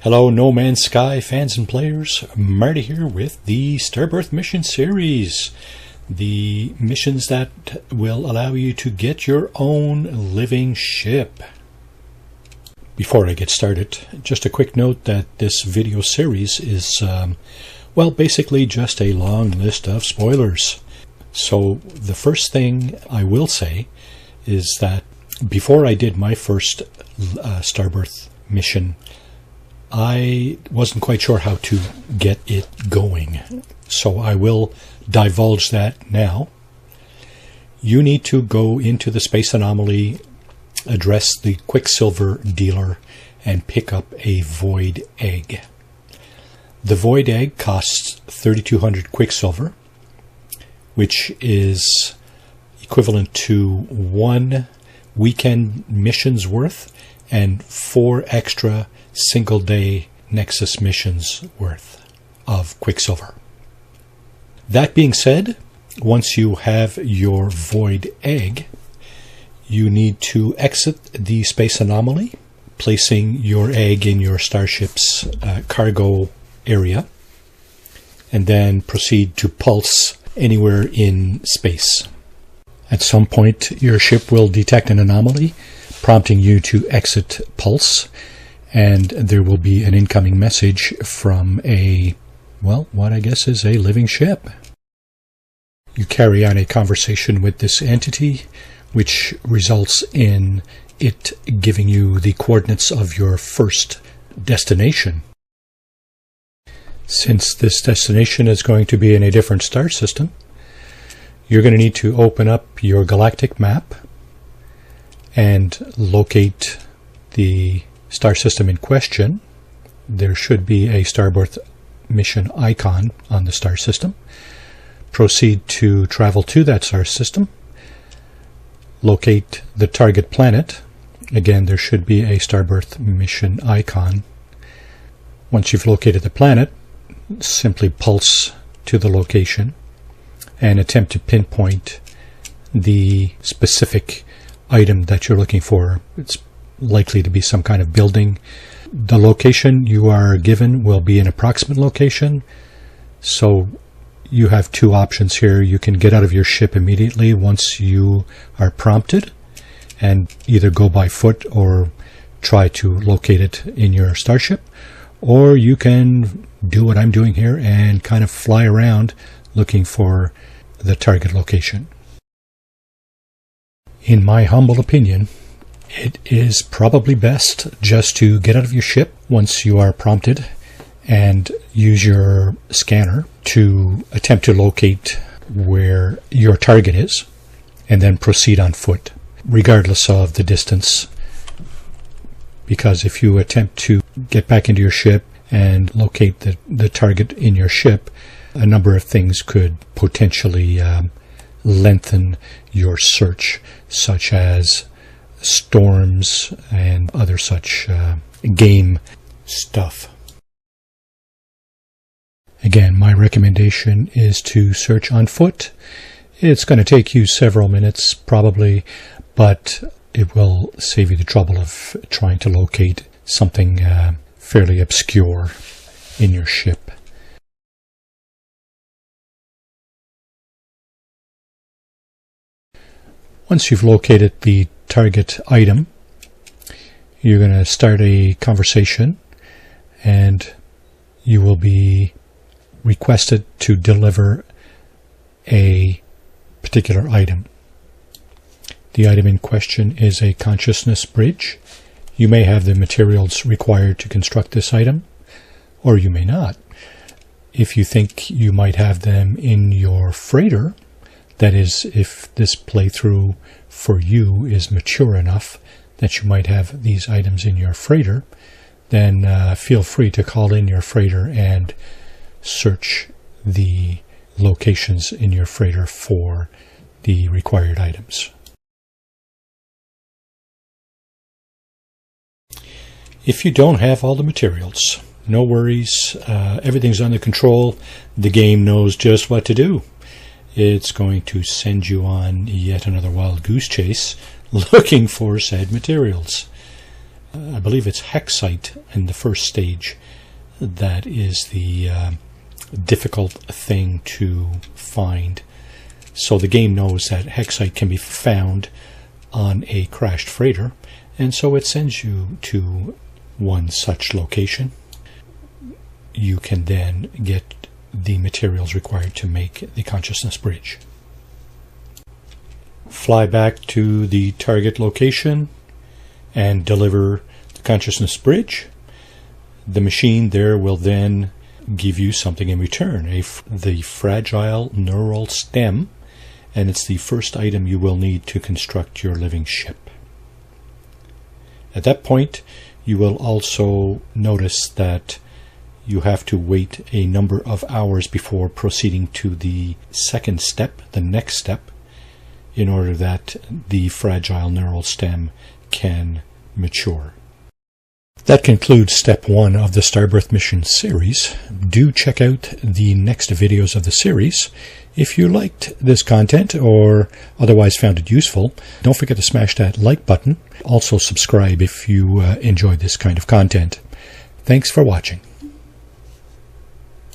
Hello No Man's Sky fans and players, Marty here with the Starbirth mission series. The missions that will allow you to get your own living ship. Before I get started, just a quick note that this video series is, basically just a long list of spoilers. So the first thing I will say is that before I did my first Starbirth mission, I wasn't quite sure how to get it going. So I will divulge that now. You need to go into the space anomaly, address the Quicksilver dealer, and pick up a void egg. The void egg costs 3,200 Quicksilver, which is equivalent to 1 weekend mission's worth and 4 extra single-day Nexus missions worth of Quicksilver. That being said, once you have your void egg, you need to exit the space anomaly, placing your egg in your starship's cargo area, and then proceed to pulse anywhere in space. At some point, your ship will detect an anomaly, prompting you to exit pulse, and there will be an incoming message from what I guess is a living ship. You carry on a conversation with this entity, which results in it giving you the coordinates of your first destination. Since this destination is going to be in a different star system, you're going to need to open up your galactic map and locate the star system in question. There should be a Starbirth mission icon on the star system. Proceed to travel to that star system. Locate the target planet. Again, there should be a Starbirth mission icon. Once you've located the planet, simply pulse to the location and attempt to pinpoint the specific item that you're looking for. It's likely to be some kind of building. The location you are given will be an approximate location, so you have 2 options here. You can get out of your ship immediately once you are prompted and either go by foot or try to locate it in your starship, or you can do what I'm doing here and kind of fly around looking for the target location. In my humble opinion, it is probably best just to get out of your ship once you are prompted and use your scanner to attempt to locate where your target is, and then proceed on foot, regardless of the distance. Because if you attempt to get back into your ship and locate the target in your ship, a number of things could potentially lengthen your search, such as storms and other such game stuff. Again, my recommendation is to search on foot. It's going to take you several minutes probably, but it will save you the trouble of trying to locate something fairly obscure in your ship. Once you've located the target item, you're going to start a conversation, and you will be requested to deliver a particular item. The item in question is a consciousness bridge. You may have the materials required to construct this item, or you may not. If you think you might have them in your freighter, that is, if this playthrough for you is mature enough that you might have these items in your freighter, then feel free to call in your freighter and search the locations in your freighter for the required items. If you don't have all the materials, no worries. Everything's under control. The game knows just what to do. It's going to send you on yet another wild goose chase looking for said materials. I believe it's hexite in the first stage that is the difficult thing to find. So the game knows that hexite can be found on a crashed freighter, and so it sends you to one such location. You can then get the materials required to make the consciousness bridge. Fly back to the target location and deliver the consciousness bridge. The machine there will then give you something in return, the fragile neural stem, and it's the first item you will need to construct your living ship. At that point, you will also notice that you have to wait a number of hours before proceeding to the second step, the next step, in order that the fragile neural stem can mature. That concludes step 1 of the Starbirth mission series. Do check out the next videos of the series. If you liked this content or otherwise found it useful, don't forget to smash that like button. Also subscribe if you enjoyed this kind of content. Thanks for watching.